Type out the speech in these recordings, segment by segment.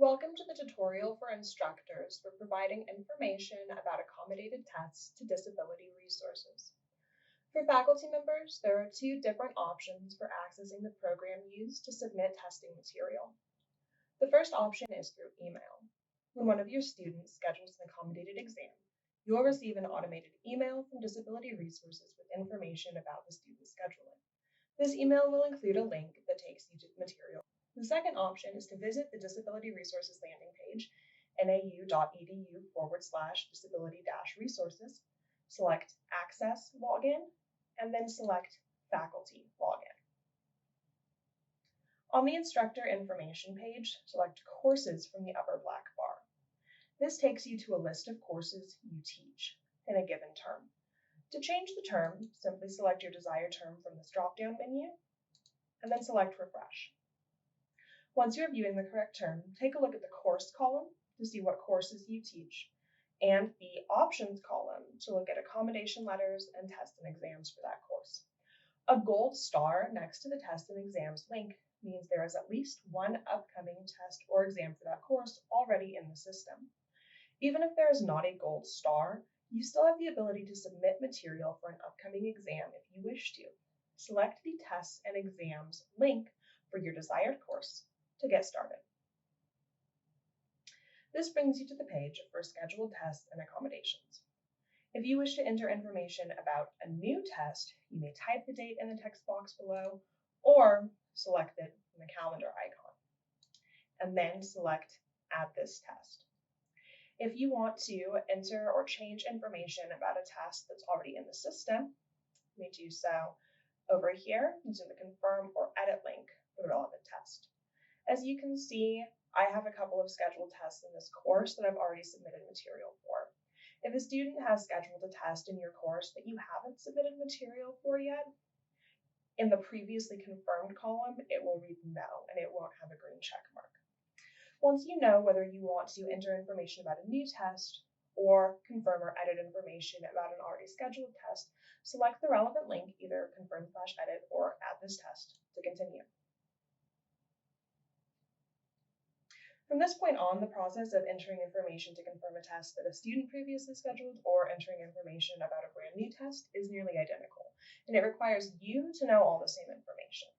Welcome to the tutorial for instructors for providing information about accommodated tests to disability resources. For faculty members, there are two different options for accessing the program used to submit testing material. The first option is through email. When one of your students schedules an accommodated exam, you will receive an automated email from Disability Resources with information about the student's scheduling. This email will include a link that takes you to the material. The second option is to visit the Disability Resources landing page, nau.edu/disability-resources, select Access Login, and then select Faculty Login. On the instructor information page, select Courses from the upper black bar. This takes you to a list of courses you teach in a given term. To change the term, simply select your desired term from this drop-down menu, and then select Refresh. Once you're viewing the correct term, take a look at the course column to see what courses you teach, and the options column to look at accommodation letters and tests and exams for that course. A gold star next to the test and exams link means there is at least one upcoming test or exam for that course already in the system. Even if there is not a gold star, you still have the ability to submit material for an upcoming exam if you wish to. Select the tests and exams link for your desired course to get started. This brings you to the page for scheduled tests and accommodations. If you wish to enter information about a new test, you may type the date in the text box below or select it in the calendar icon, and then select Add this test. If you want to enter or change information about a test that's already in the system, you may do so over here using the Confirm or Edit link for the relevant test. As you can see, I have a couple of scheduled tests in this course that I've already submitted material for. If a student has scheduled a test in your course that you haven't submitted material for yet, in the previously confirmed column, it will read no and it won't have a green check mark. Once you know whether you want to enter information about a new test or confirm or edit information about an already scheduled test, select the relevant link, either confirm/edit or add this test to continue. From this point on, the process of entering information to confirm a test that a student previously scheduled or entering information about a brand new test is nearly identical, and it requires you to know all the same information.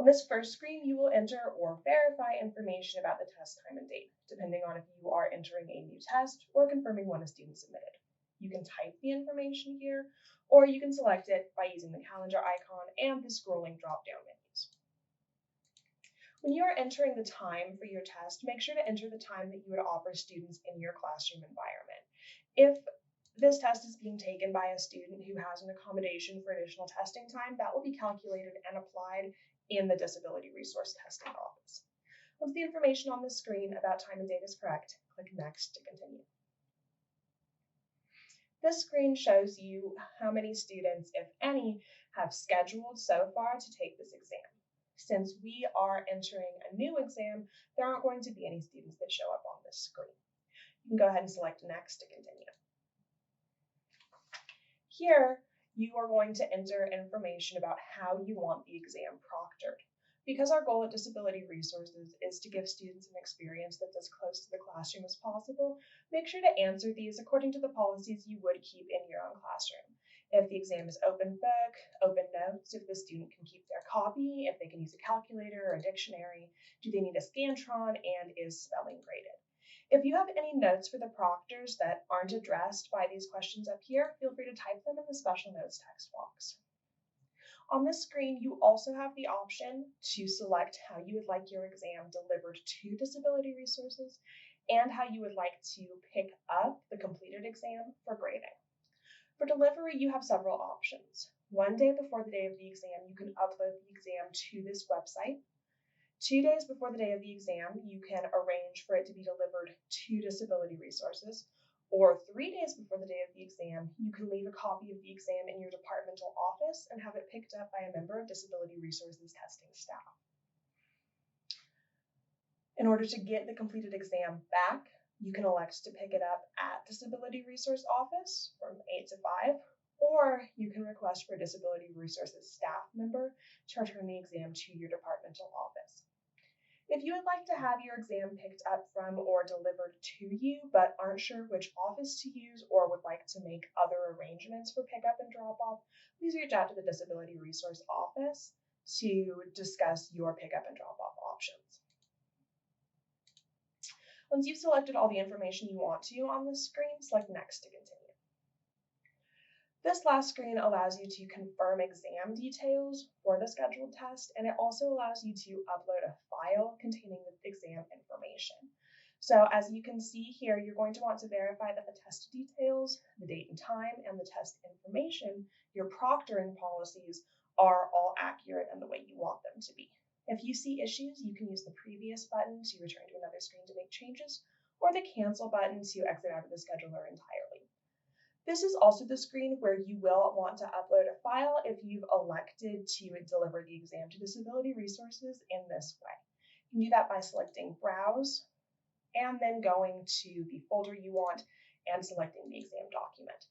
On this first screen, you will enter or verify information about the test time and date, depending on if you are entering a new test or confirming one a student submitted. You can type the information here, or you can select it by using the calendar icon and the scrolling drop-down menus. When you are entering the time for your test, make sure to enter the time that you would offer students in your classroom environment. If this test is being taken by a student who has an accommodation for additional testing time, that will be calculated and applied in the Disability Resource Testing Office. Once the information on the screen about time and date is correct, click Next to continue. This screen shows you how many students, if any, have scheduled so far to take this exam. Since we are entering a new exam, there aren't going to be any students that show up on this screen. You can go ahead and select Next to continue. Here, you are going to enter information about how you want the exam proctored. Because our goal at Disability Resources is to give students an experience that's as close to the classroom as possible, make sure to answer these according to the policies you would keep in your own classroom. If the exam is open book, open notes, if the student can keep their copy, if they can use a calculator or a dictionary, do they need a Scantron, and is spelling graded? If you have any notes for the proctors that aren't addressed by these questions up here, feel free to type them in the special notes text box. On this screen, you also have the option to select how you would like your exam delivered to Disability Resources and how you would like to pick up the completed exam for grading. For delivery, you have several options. One day before the day of the exam, you can upload the exam to this website. 2 days before the day of the exam, you can arrange for it to be delivered to Disability Resources. Or 3 days before the day of the exam, you can leave a copy of the exam in your departmental office and have it picked up by a member of Disability Resources testing staff. In order to get the completed exam back, you can elect to pick it up at Disability Resource Office from 8 to 5, or you can request for a Disability Resources staff member to return the exam to your departmental office. If you would like to have your exam picked up from or delivered to you, but aren't sure which office to use or would like to make other arrangements for pickup and drop off, please reach out to the Disability Resource Office to discuss your pickup and drop off options. Once you've selected all the information you want to on the screen, select Next to continue. This last screen allows you to confirm exam details for the scheduled test, and it also allows you to upload a file containing the exam information. So as you can see here, you're going to want to verify that the test details, the date and time, and the test information, your proctoring policies, are all accurate and the way you want them to be. If you see issues, you can use the previous button to return to another screen to make changes, or the cancel button to exit out of the scheduler entirely. This is also the screen where you will want to upload a file if you've elected to deliver the exam to Disability Resources in this way. You can do that by selecting Browse and then going to the folder you want and selecting the exam document.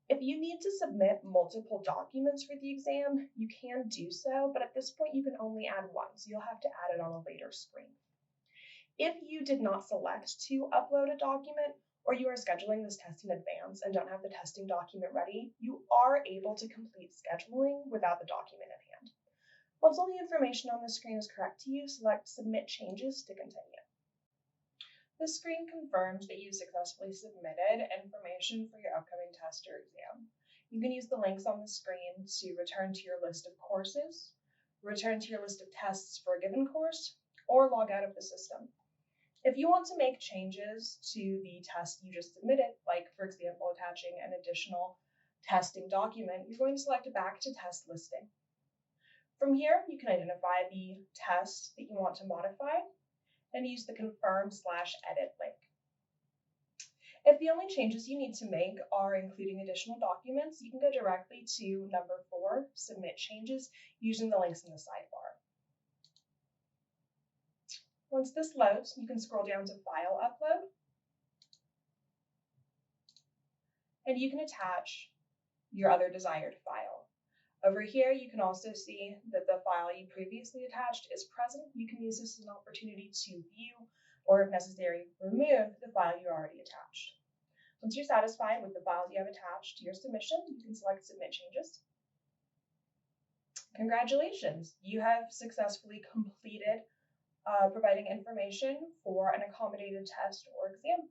If you need to submit multiple documents for the exam, you can do so, but at this point you can only add one, so you'll have to add it on a later screen. If you did not select to upload a document, or you are scheduling this test in advance and don't have the testing document ready, you are able to complete scheduling without the document at hand. Once all the information on the screen is correct to you, select Submit Changes to continue. This screen confirms that you successfully submitted information for your upcoming test or exam. You can use the links on the screen to return to your list of courses, return to your list of tests for a given course, or log out of the system. If you want to make changes to the test you just submitted, like for example, attaching an additional testing document, you're going to select Back to Test Listing. From here, you can identify the test that you want to modify and use the Confirm/Edit link. If the only changes you need to make are including additional documents, you can go directly to number 4, Submit Changes, using the links in the sidebar. Once this loads, you can scroll down to File Upload, and you can attach your other desired file. Over here, you can also see that the file you previously attached is present. You can use this as an opportunity to view, or if necessary, remove the file you already attached. Once you're satisfied with the files you have attached to your submission, you can select Submit Changes. Congratulations, you have successfully completed providing information for an accommodated test or exam.